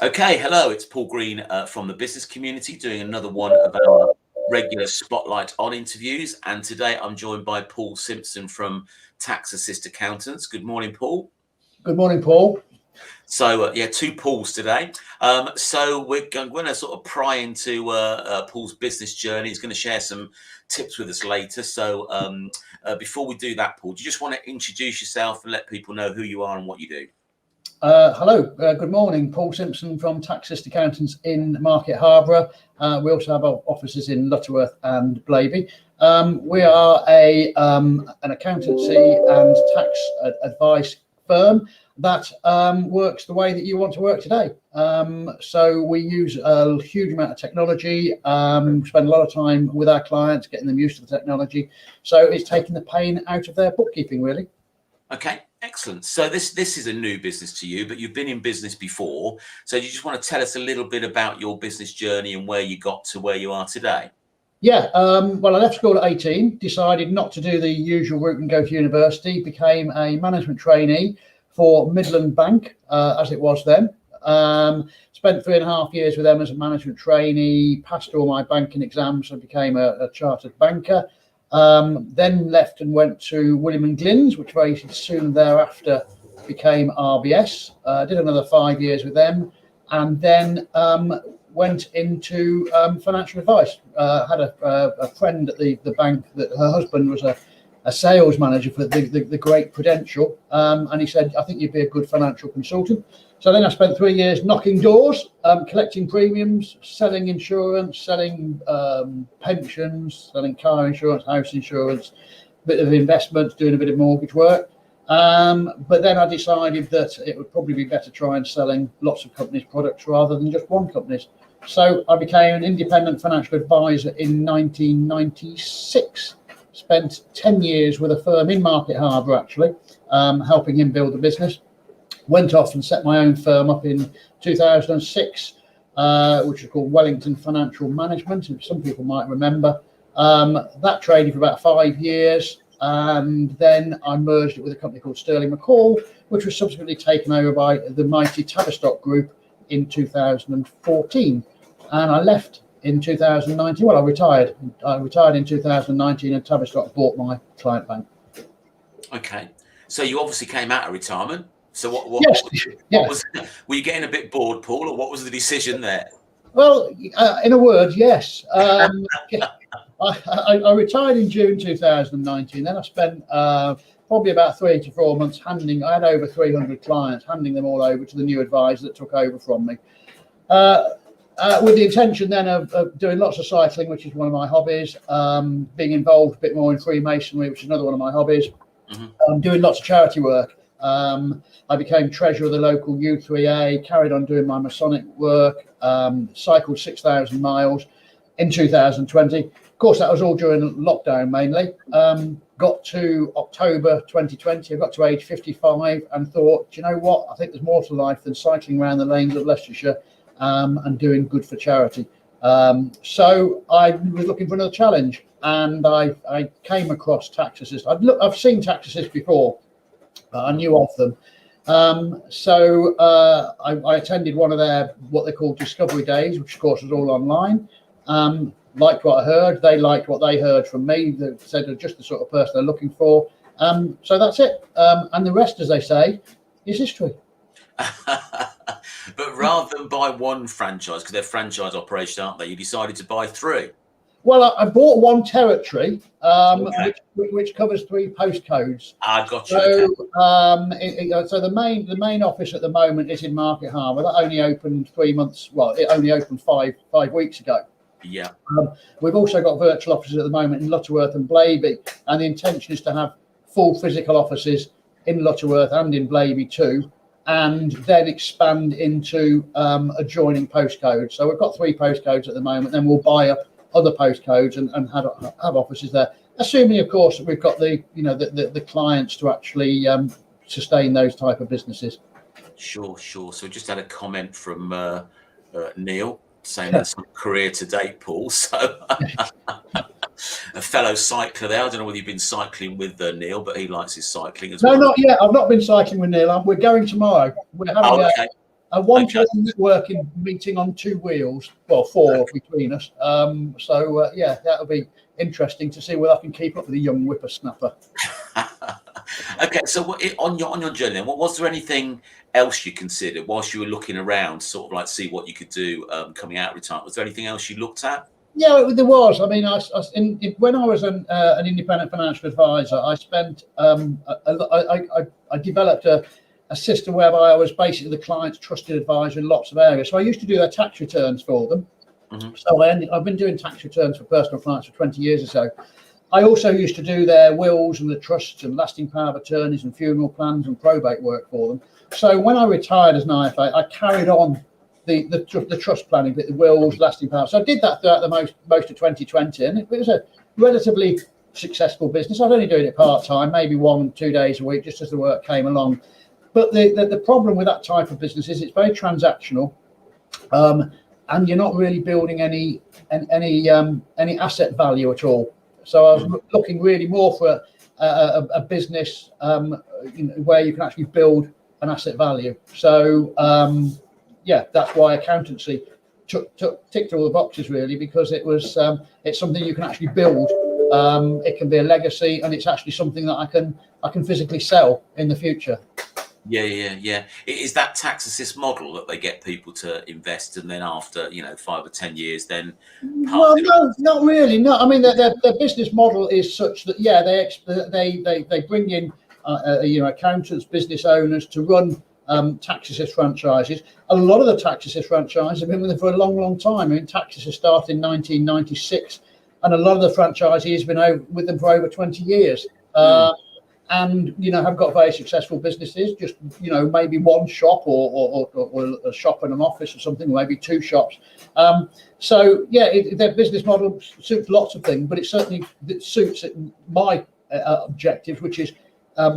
Okay, hello, it's Paul Green from the business community doing another one of our regular Spotlight on interviews. And today I'm joined by Paul Simpson from Tax Assist Accountants. Good morning, Paul. Good morning, Paul. So, two Pauls today. So we're going to sort of pry into Paul's business journey. He's going to share some tips with us later. So before we do that, Paul, do you just want to introduce yourself and let people know who you are and what you do? Hello, good morning. Paul Simpson from Tax Assist Accountants in Market Harborough. We also have our offices in Lutterworth and Blaby. We are an accountancy and tax advice firm that works the way that you want to work today. So we use a huge amount of technology, spend a lot of time with our clients, getting them used to the technology. So it's taking the pain out of their bookkeeping, really. Okay, excellent. So this is a new business to you, but you've been in business before. So you just want to tell us a little bit about your business journey and where you got to where you are today? Yeah, well, I left school at 18, decided not to do the usual route and go to university, became a management trainee for Midland Bank, as it was then. Spent 3.5 years with them as a management trainee, passed all my banking exams and became a chartered banker. Then left and went to William & Glyn's, which very soon thereafter became RBS. Did another 5 years with them, and then went into financial advice. Had a friend at the bank that her husband was a sales manager for the great Prudential, and he said, I think you'd be a good financial consultant. So then I spent 3 years knocking doors, collecting premiums, selling insurance, selling pensions, selling car insurance, house insurance, a bit of investments, doing a bit of mortgage work. But then I decided that it would probably be better trying selling lots of companies' products rather than just one company's. So I became an independent financial advisor in 1996. Spent 10 years with a firm in Market Harborough, actually, helping him build the business. Went off and set my own firm up in 2006, which is called Wellington Financial Management, which some people might remember. That traded for about 5 years, and then I merged it with a company called Sterling McCall, which was subsequently taken over by the mighty Tavistock Group in 2014. And I left in 2019. Well, I retired. I retired in 2019, and Tavistock bought my client bank. Okay, so you obviously came out of retirement. So what was, were you getting a bit bored, Paul, or what was the decision there? Well, in a word, yes. I retired in June 2019. Then I spent probably about 3 to 4 months I had over 300 clients, handing them all over to the new advisor that took over from me. With the intention then of doing lots of cycling, which is one of my hobbies, being involved a bit more in Freemasonry, which is another one of my hobbies, doing lots of charity work. I became treasurer of the local U3A, carried on doing my Masonic work, cycled 6,000 miles in 2020. Of course, that was all during lockdown mainly. Got to October 2020, I got to age 55 and thought, do you know what? I think there's more to life than cycling around the lanes of Leicestershire and doing good for charity. So I was looking for another challenge, and I came across Tax Assist. I've seen Tax Assist before. I knew of them. So I attended one of their, what they call Discovery Days, which of course was all online. Liked what I heard. They liked what they heard from me. They said they're just the sort of person they're looking for. So that's it. And the rest, as they say, is history. But rather than buy one franchise, because they're franchise operation, aren't they? You decided to buy 3. Well, I bought one territory, which covers 3 postcodes. Got you. So the main office at the moment is in Market Harborough. That only opened 3 months. Well, it only opened five weeks ago. Yeah. We've also got virtual offices at the moment in Lutterworth and Blaby, and the intention is to have full physical offices in Lutterworth and in Blaby too, and then expand into adjoining postcodes. So we've got 3 postcodes at the moment. Then we'll buy up other postcodes and have offices there, assuming, of course, that we've got the clients to actually sustain those type of businesses. Sure. So just had a comment from Neil saying that's some career to date, Paul. So a fellow cycler there. I don't know whether you've been cycling with Neil, but he likes his cycling as well. No, not yet. I've not been cycling with Neil. We're going tomorrow. We're having A one-to-one networking meeting on 2 wheels. Well, 4 between us. Yeah, that'll be interesting to see whether I can keep up with the young whippersnapper. Okay, so on your journey, then, was there anything else you considered whilst you were looking around, sort of like see what you could do coming out of retirement? Was there anything else you looked at? Yeah, there was. I mean, when I was an independent financial advisor, I spent I developed a system whereby I was basically the client's trusted advisor in lots of areas. So I used to do their tax returns for them. Mm-hmm. So I've been doing tax returns for personal clients for 20 years or so. I also used to do their wills and the trusts and lasting power of attorneys and funeral plans and probate work for them. So when I retired as an IFA, I carried on the trust planning bit, the wills, lasting power. So I did that throughout the most of 2020, and it was a relatively successful business. I was only doing it part-time, maybe 1-2 days a week, just as the work came along. But the problem with that type of business is it's very transactional, and you're not really building any asset value at all. So I was looking really more for a business where you can actually build an asset value. So yeah, that's why accountancy ticked all the boxes really, because it's something you can actually build. It can be a legacy, and it's actually something that I can physically sell in the future. Yeah. Is that tax assist model that they get people to invest, and then after 5 or 10 years, then? Well, no, not really. No, I mean their business model is such that they bring in accountants, business owners to run tax assist franchises. A lot of the tax assist franchises have been with them for a long time. I mean, tax assist started in 1996, and a lot of the franchisees have been with them for over 20 years. And have got very successful businesses. Just maybe one shop or a shop and an office or something, maybe 2 shops. So yeah, their business model suits lots of things, but it certainly suits my objective, which is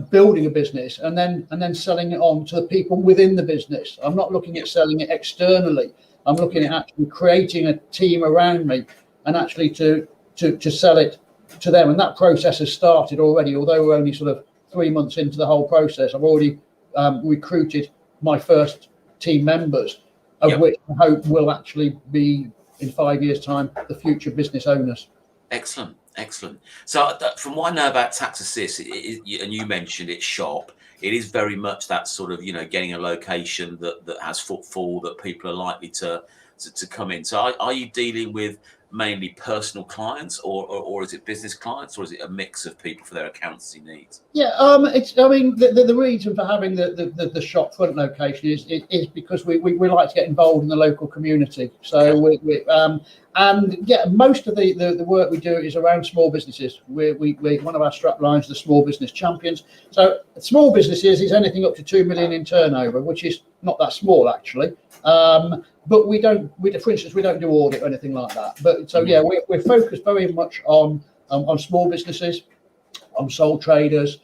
building a business and then selling it on to the people within the business. I'm not looking at selling it externally. I'm looking at actually creating a team around me and actually to sell it to them, and that process has started already. Although we're only sort of 3 months into the whole process, I've already recruited my first team members, of which I hope will actually be in 5 years' time the future business owners. Excellent. So from what I know about tax assist, and you mentioned it's shop, it is very much that sort of getting a location that has footfall, that people are likely to come in. So are you dealing with mainly personal clients, or is it business clients, or is it a mix of people for their accountancy needs? Yeah, the reason for having the shop front location is because we like to get involved in the local community. So most of the work we do is around small businesses. We one of our strap lines is the small business champions. So small businesses is anything up to 2 million in turnover, which is not that small actually. But for instance, we don't do audit or anything like that. But so yeah, we're focused very much on small businesses, on sole traders,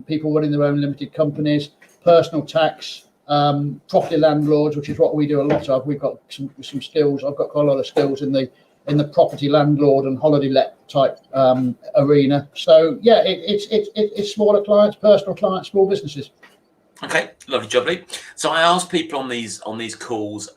people running their own limited companies, personal tax, property landlords, which is what we do a lot of. We've got some skills. I've got quite a lot of skills in the property landlord and holiday let type arena. So yeah, it's smaller clients, personal clients, small businesses. Okay, lovely, jubbly. So I ask people on these calls,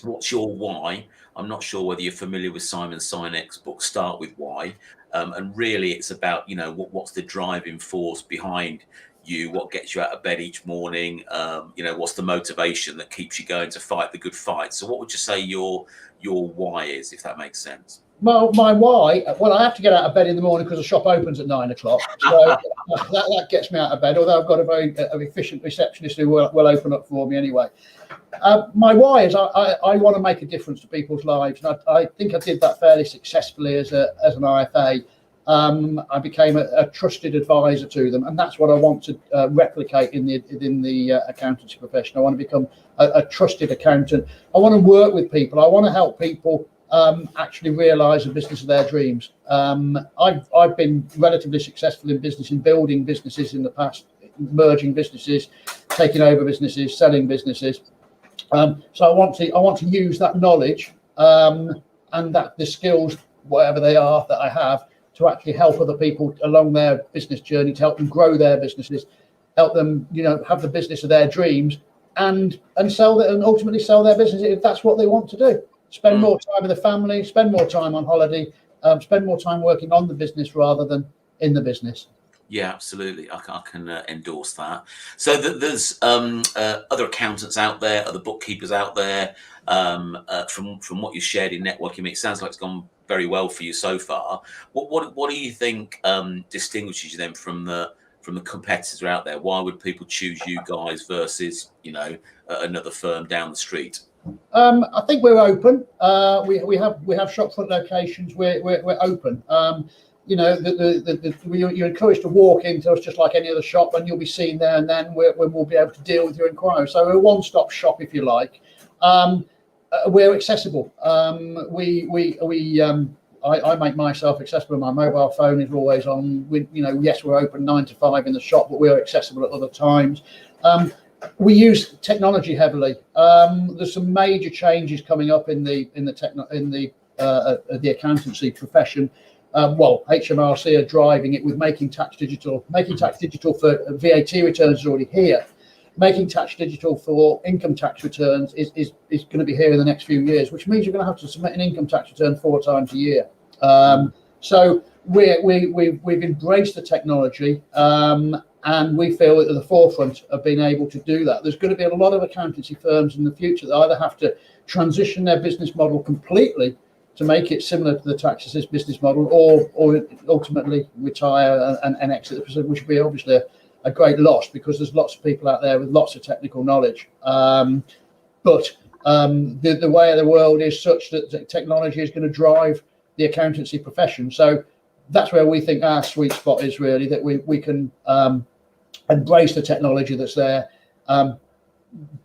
what's your why? I'm not sure whether you're familiar with Simon Sinek's book, Start With Why. And really it's about, what's the driving force behind you, what gets you out of bed each morning, what's the motivation that keeps you going to fight the good fight. So what would you say your why is, if that makes sense? Well, my why, I have to get out of bed in the morning because the shop opens at 9 o'clock. So that gets me out of bed, although I've got a very efficient receptionist who will open up for me anyway. My why is I want to make a difference to people's lives. And I think I did that fairly successfully as an IFA. I became a trusted advisor to them, and that's what I want to replicate in the accountancy profession. I want to become a trusted accountant. I want to work with people. I want to help people actually realise a business of their dreams. I've been relatively successful in business, in building businesses in the past, merging businesses, taking over businesses, selling businesses. So I want to use that knowledge and that the skills, whatever they are, that I have, to actually help other people along their business journey, to help them grow their businesses, help them, have the business of their dreams, and sell it, and ultimately sell their business if that's what they want to do. Spend more time with the family, spend more time on holiday, spend more time working on the business rather than in the business. Yeah, absolutely. I can endorse that. So there's other accountants out there, other bookkeepers out there. From what you shared in networking, it sounds like it's gone very well for you so far. What do you think distinguishes you then from the competitors out there? Why would people choose you guys versus another firm down the street? I think we're open. We have shopfront locations. We're open. You're encouraged to walk into us just like any other shop, and you'll be seen there and then when we'll be able to deal with your inquiry. So we're a one-stop shop, if you like. We're accessible. I make myself accessible. My mobile phone is always on. Yes, we're open 9 to 5 in the shop, but we're accessible at other times. We use technology heavily. There's some major changes coming up in the accountancy profession. HMRC are driving it with making tax digital. Making tax digital for VAT returns is already here. Making tax digital for income tax returns is going to be here in the next few years, which means you're going to have to submit an income tax return 4 times a year. So we've embraced the technology, and we feel at the forefront of being able to do that. There's going to be a lot of accountancy firms in the future that either have to transition their business model completely to make it similar to the tax assist business model, or ultimately retire and exit the position, which would be obviously a great loss because there's lots of people out there with lots of technical knowledge. But the way of the world is such that technology is going to drive the accountancy profession. So that's where we think our sweet spot is, really, that we can embrace the technology that's there,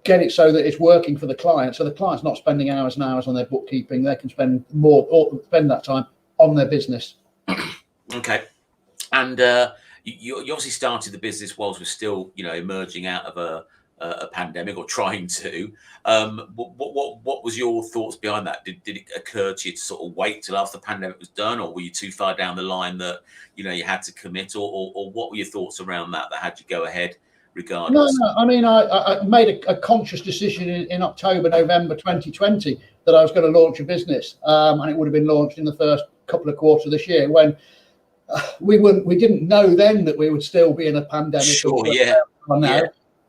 get it so that it's working for the client. So the client's not spending hours and hours on their bookkeeping. They can spend that time on their business. Okay. And you obviously started the business whilst we're still, emerging out of a pandemic, or trying to. What was your thoughts behind that? Did it occur to you to sort of wait till after the pandemic was done, or were you too far down the line that you had to commit, or what were your thoughts around that had you go ahead regardless? No. I mean, I made a conscious decision in October, November 2020 that I was going to launch a business, and it would have been launched in the first couple of quarters of this year, when we didn't know then that we would still be in a pandemic. Sure, yeah.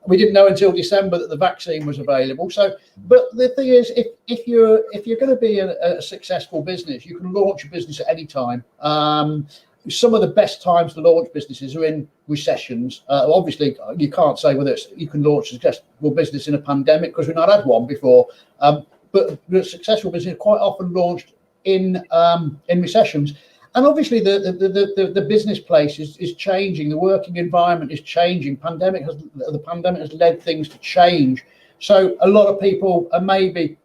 We didn't know until December that the vaccine was available. So, but the thing is, if you're going to be a successful business, you can launch a business at any time. Some of the best times to launch businesses are in recessions. Obviously, you can't say whether you can launch a successful business in a pandemic because we've not had one before. But the successful business is quite often launched in recessions. And obviously, the business place is changing. The working environment is changing. The pandemic has led things to change. So a lot of people are maybe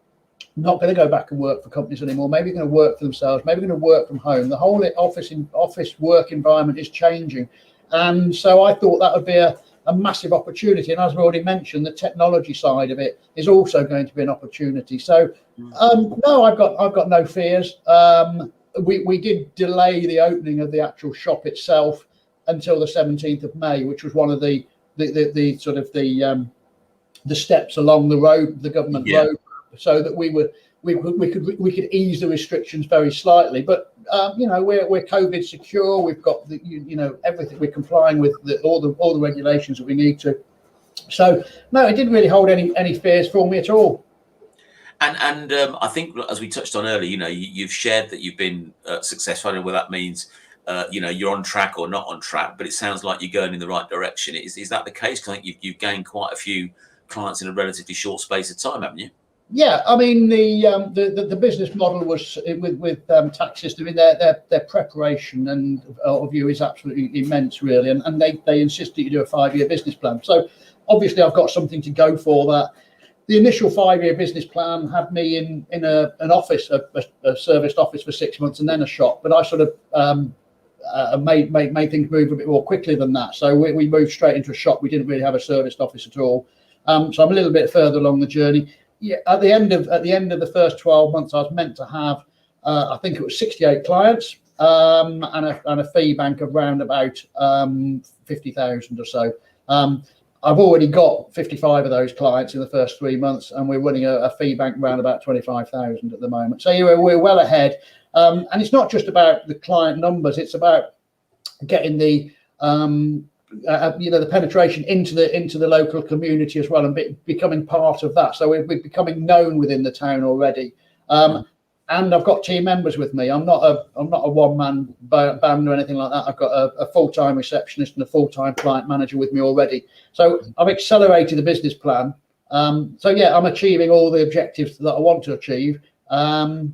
not going to go back and work for companies anymore. Maybe going to work for themselves. Maybe going to work from home. The whole office work environment is changing, and so I thought that would be a massive opportunity. And as I've already mentioned, the technology side of it is also going to be an opportunity. So no, I've got no fears. We did delay the opening of the actual shop itself until the 17th of May, which was one of the sort of the steps along the road, the government road, so that we could ease the restrictions very slightly. But we're COVID secure. We've got everything. We're complying with all the regulations that we need to. So no, it didn't really hold any fears for me at all. And I think, as we touched on earlier, you've shared that you've been successful. I don't know whether that means you're on track or not on track, but it sounds like you're going in the right direction. Is that the case? Because I think you've gained quite a few clients in a relatively short space of time, haven't you? Yeah, I mean the business model was with tax system in their preparation and view is absolutely immense, really, and they insist that you do a 5-year business plan. So obviously I've got something to go for that. The initial 5-year business plan had me in an office, a serviced office for 6 months, and then a shop. But I sort of made things move a bit more quickly than that. So we moved straight into a shop. We didn't really have a serviced office at all. So I'm a little bit further along the journey. Yeah, at the end of the first 12 months, I was meant to have, I think it was 68 clients, and a fee bank of around about 50,000 or so. I've already got 55 of those clients in the first 3 months, and we're running a fee bank around about 25,000 at the moment. So we're well ahead. And it's not just about the client numbers; it's about getting the the penetration into the local community as well, and becoming part of that. So we're becoming known within the town already. And I've got team members with me. I'm not a one-man band or anything like that. I've got a full-time receptionist and a full-time client manager with me already. So I've accelerated the business plan. So yeah, I'm achieving all the objectives that I want to achieve on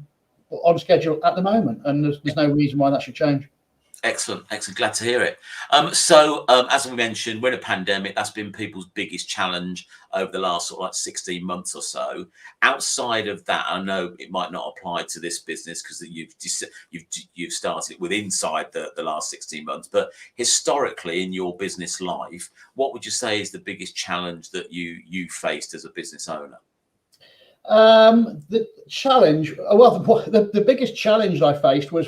schedule at the moment, and there's no reason why that should change. Excellent. Glad to hear it. As we mentioned, we're in a pandemic. That's been people's biggest challenge over the last sort of like 16 months or so. Outside of that, I know it might not apply to this business because you've started with inside the last 16 months. But historically, in your business life, what would you say is the biggest challenge that you faced as a business owner? The challenge, well, the biggest challenge I faced was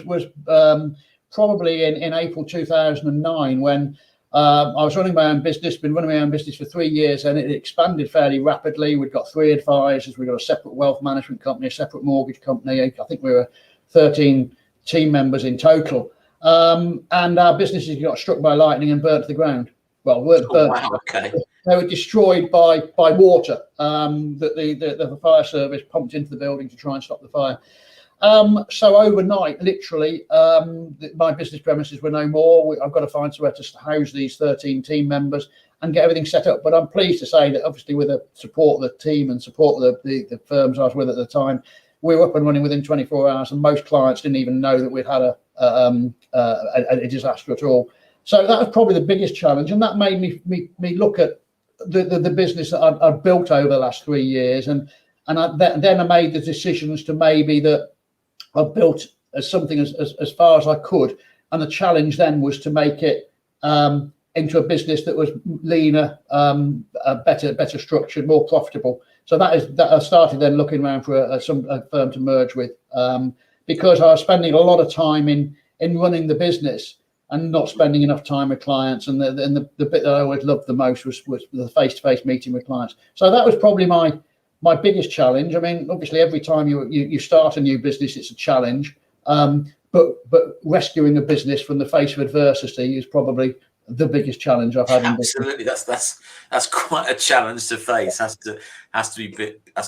probably in April 2009, when I was running my own business, been running my own business for 3 years, and it expanded fairly rapidly. We've got 3 advisors, we've got a separate wealth management company, a separate mortgage company. I think we were 13 team members in total. And our businesses got struck by lightning and burnt to the ground. Well, weren't burnt. Wow, okay. They were destroyed by water that the fire service pumped into the building to try and stop the fire. So overnight, literally, my business premises were no more. I've got to find somewhere to house these 13 team members and get everything set up. But I'm pleased to say that obviously with the support of the team and support of the firms I was with at the time, we were up and running within 24 hours, and most clients didn't even know that we'd had a disaster at all. So that was probably the biggest challenge, and that made me look at the business that I've built over the last 3 years, and then I made the decisions to maybe that I've built something as far as I could, and the challenge then was to make it into a business that was leaner, better structured, more profitable. So that I started then looking around for a firm to merge with, because I was spending a lot of time in running the business and not spending enough time with clients. And the bit that I always loved the most was the face-to-face meeting with clients. So that was probably my biggest challenge. I mean, obviously, every time you start a new business, it's a challenge. But rescuing a business from the face of adversity is probably the biggest challenge I've had. Absolutely, that's quite a challenge to face. Has to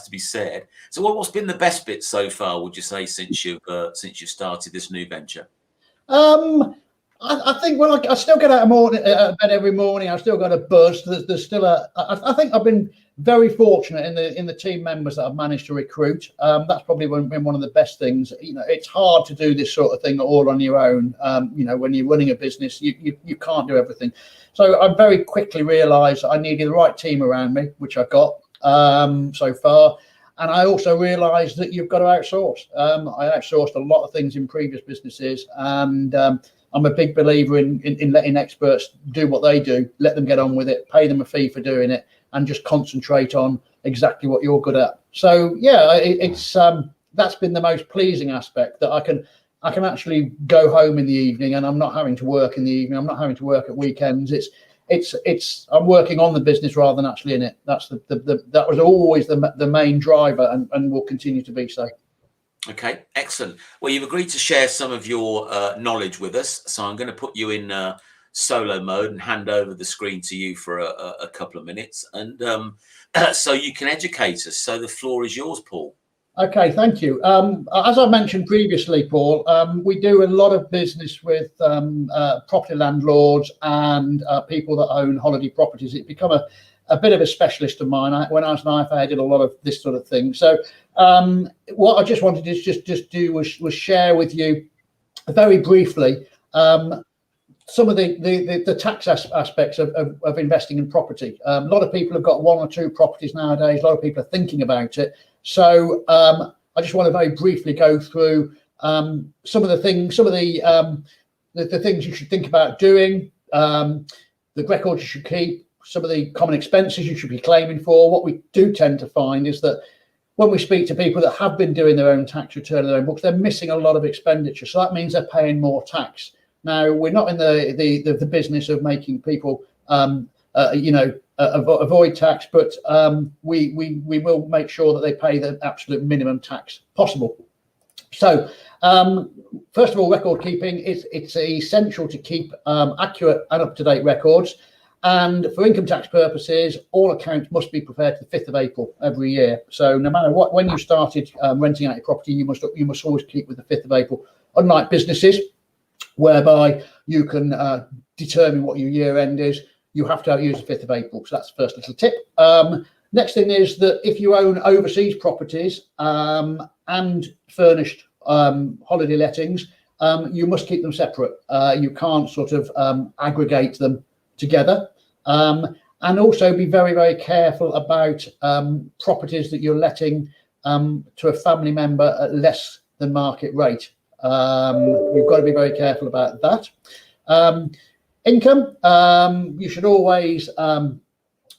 be said. So, what's been the best bit so far? Would you say since you've started this new venture? I think I still get out of bed every morning. I've still got a buzz. There's still I think I've been very fortunate in the team members that I've managed to recruit. That's probably been one of the best things. It's hard to do this sort of thing all on your own. When you're running a business, you can't do everything. So I very quickly realised I needed the right team around me, which I've got so far. And I also realised that you've got to outsource. I outsourced a lot of things in previous businesses, and I'm a big believer in letting experts do what they do, let them get on with it, pay them a fee for doing it, and just concentrate on exactly what you're good at. So yeah, it's that's been the most pleasing aspect, that I can actually go home in the evening and I'm not having to work in the evening. I'm not having to work at weekends. It's I'm working on the business rather than actually in it. That's that was always the main driver, and will continue to be so. Okay, excellent. Well, you've agreed to share some of your knowledge with us, so I'm going to put you in solo mode and hand over the screen to you for a couple of minutes, and so you can educate us. So the floor is yours, Paul. Okay, thank you. As I mentioned previously, Paul, we do a lot of business with property landlords and people that own holiday properties. It's become a bit of a specialist of mine. When I was an IFA, I did a lot of this sort of thing. So what I just wanted to just do was share with you very briefly some of the tax aspects of investing in property. A lot of people have got 1 or 2 properties nowadays. A lot of people are thinking about it. So I just want to very briefly go through some of the things, the things you should think about doing, the records you should keep, some of the common expenses you should be claiming for. What we do tend to find is that when we speak to people that have been doing their own tax return, their own books, they're missing a lot of expenditure. So that means they're paying more tax. Now, we're not in the business of making people, avoid tax, but we will make sure that they pay the absolute minimum tax possible. So first of all, record keeping, it's essential to keep accurate and up-to-date records. And for income tax purposes, all accounts must be prepared to the 5th of April every year. So no matter when you started renting out your property, you must always keep with the 5th of April. Unlike businesses, whereby you can determine what your year end is, you have to use the 5th of April. So that's the first little tip. Next thing is that if you own overseas properties and furnished holiday lettings, you must keep them separate. You can't sort of aggregate them together. And also be very, very careful about properties that you're letting to a family member at less than market rate. You've got to be very careful about that. Income, you should always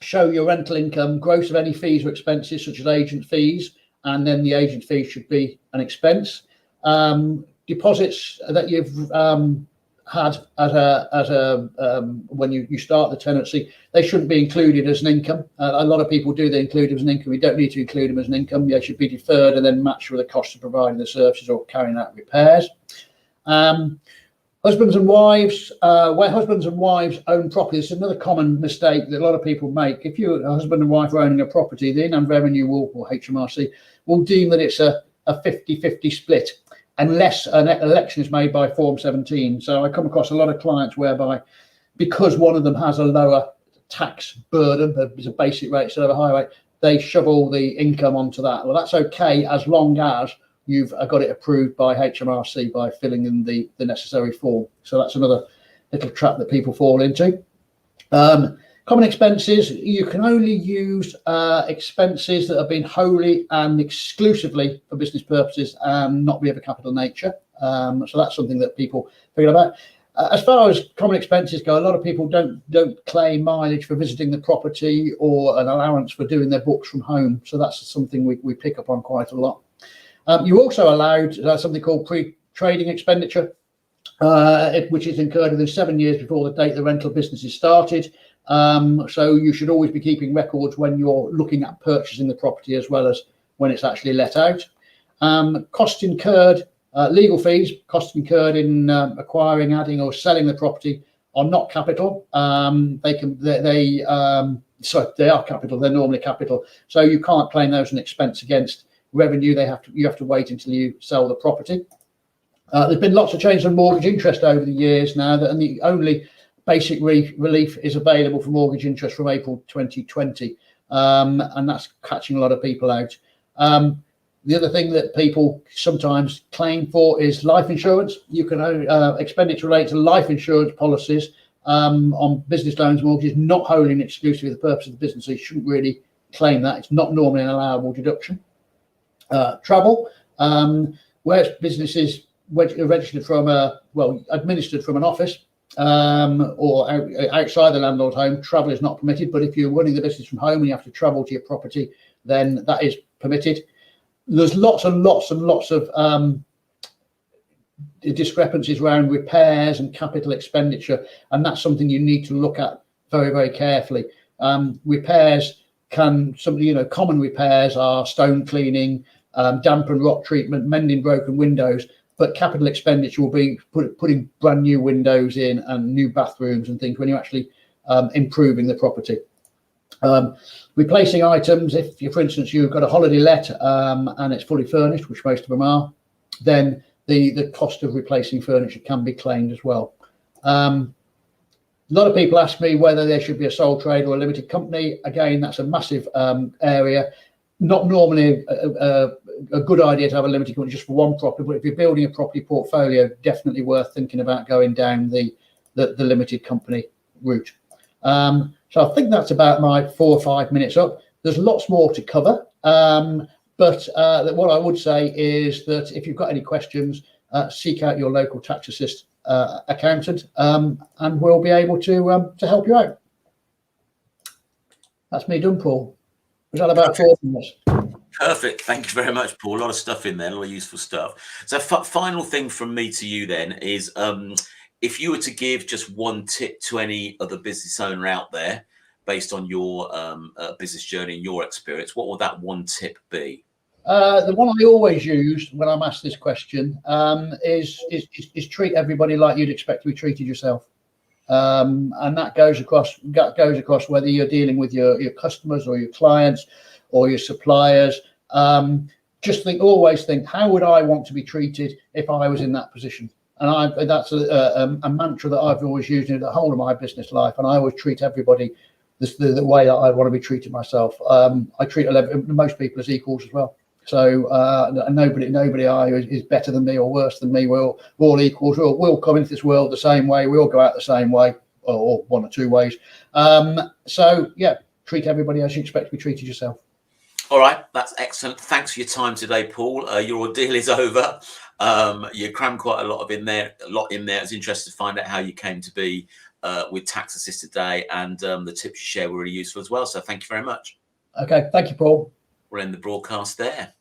show your rental income gross of any fees or expenses such as agent fees, and then the agent fee should be an expense. Deposits that you've had as a when you start the tenancy, they shouldn't be included as an income. A lot of people do, they include them as an income. We don't need to include them as an income. They should be deferred and then matched with the cost of providing the services or carrying out repairs. Husbands and wives, where husbands and wives own property, this is another common mistake that a lot of people make. If you're a husband and wife are owning a property, the Inland Revenue will, or HMRC, will deem that it's a 50-50 split, unless an election is made by Form 17. So I come across a lot of clients whereby, because one of them has a lower tax burden, there's a basic rate instead of a high rate, they shove all the income onto that. Well, that's okay as long as you've got it approved by HMRC by filling in the necessary form. So that's another little trap that people fall into. Common expenses, you can only use expenses that have been wholly and exclusively for business purposes and not be of a capital nature. So that's something that people forget about. As far as common expenses go, a lot of people don't claim mileage for visiting the property or an allowance for doing their books from home. So that's something we pick up on quite a lot. You also allowed something called pre-trading expenditure, which is incurred within 7 years before the date the rental business is started. So you should always be keeping records when you're looking at purchasing the property as well as when it's actually let out. Costs incurred, legal fees, costs incurred in acquiring, adding or selling the property are not capital. They are capital, they're normally capital. So you can't claim those an expense against revenue. You have to wait until you sell the property. There's been lots of change on mortgage interest over the years now, and the only basic relief is available for mortgage interest from April 2020, and that's catching a lot of people out. The other thing that people sometimes claim for is life insurance. You can expenditure related to life insurance policies on business loans, mortgages, not wholly and exclusively for the purpose of the business. So you shouldn't really claim that. It's not normally an allowable deduction. Travel, where businesses registered from administered from an office or outside the landlord's home, travel is not permitted. But if you're running the business from home and you have to travel to your property, then that is permitted. There's lots and lots and lots of discrepancies around repairs and capital expenditure, and that's something you need to look at very, very carefully. Repairs common repairs are stone cleaning, damp and rot treatment, mending broken windows, but capital expenditure will be putting brand new windows in and new bathrooms and things when you're actually improving the property. Replacing items, if for instance you've got a holiday let and it's fully furnished, which most of them are, then the cost of replacing furniture can be claimed as well. A lot of people ask me whether there should be a sole trade or a limited company. Again, that's a massive area. Not normally a good idea to have a limited company just for one property, but if you're building a property portfolio, definitely worth thinking about going down the limited company route. So I think that's about my 4 or 5 minutes up. There's lots more to cover, but what I would say is that if you've got any questions, seek out your local tax assist accountant, and we'll be able to help you out. That's me done, Paul. Was that about 4 minutes? Perfect. Thank you very much, Paul. A lot of stuff in there, a lot of useful stuff. So final thing from me to you then is if you were to give just one tip to any other business owner out there, based on your business journey and your experience, what would that one tip be? The one I always use when I'm asked this question is treat everybody like you'd expect to be treated yourself. And that goes across whether you're dealing with your customers or your clients or your suppliers. Always think, how would I want to be treated if I was in that position? And that's a mantra that I've always used in the whole of my business life. And I always treat everybody the way that I want to be treated myself. I treat most people as equals as well. So nobody is better than me or worse than me. We're all equals. We'll come into this world the same way. We all go out the same way, or one or two ways. So yeah, treat everybody as you expect to be treated yourself. All right, that's excellent. Thanks for your time today, Paul. Your ordeal is over. You crammed quite a lot in there. I was interested to find out how you came to be with Tax Assist today, and the tips you share were really useful as well. So thank you very much. Okay, thank you, Paul. We'll end the broadcast there.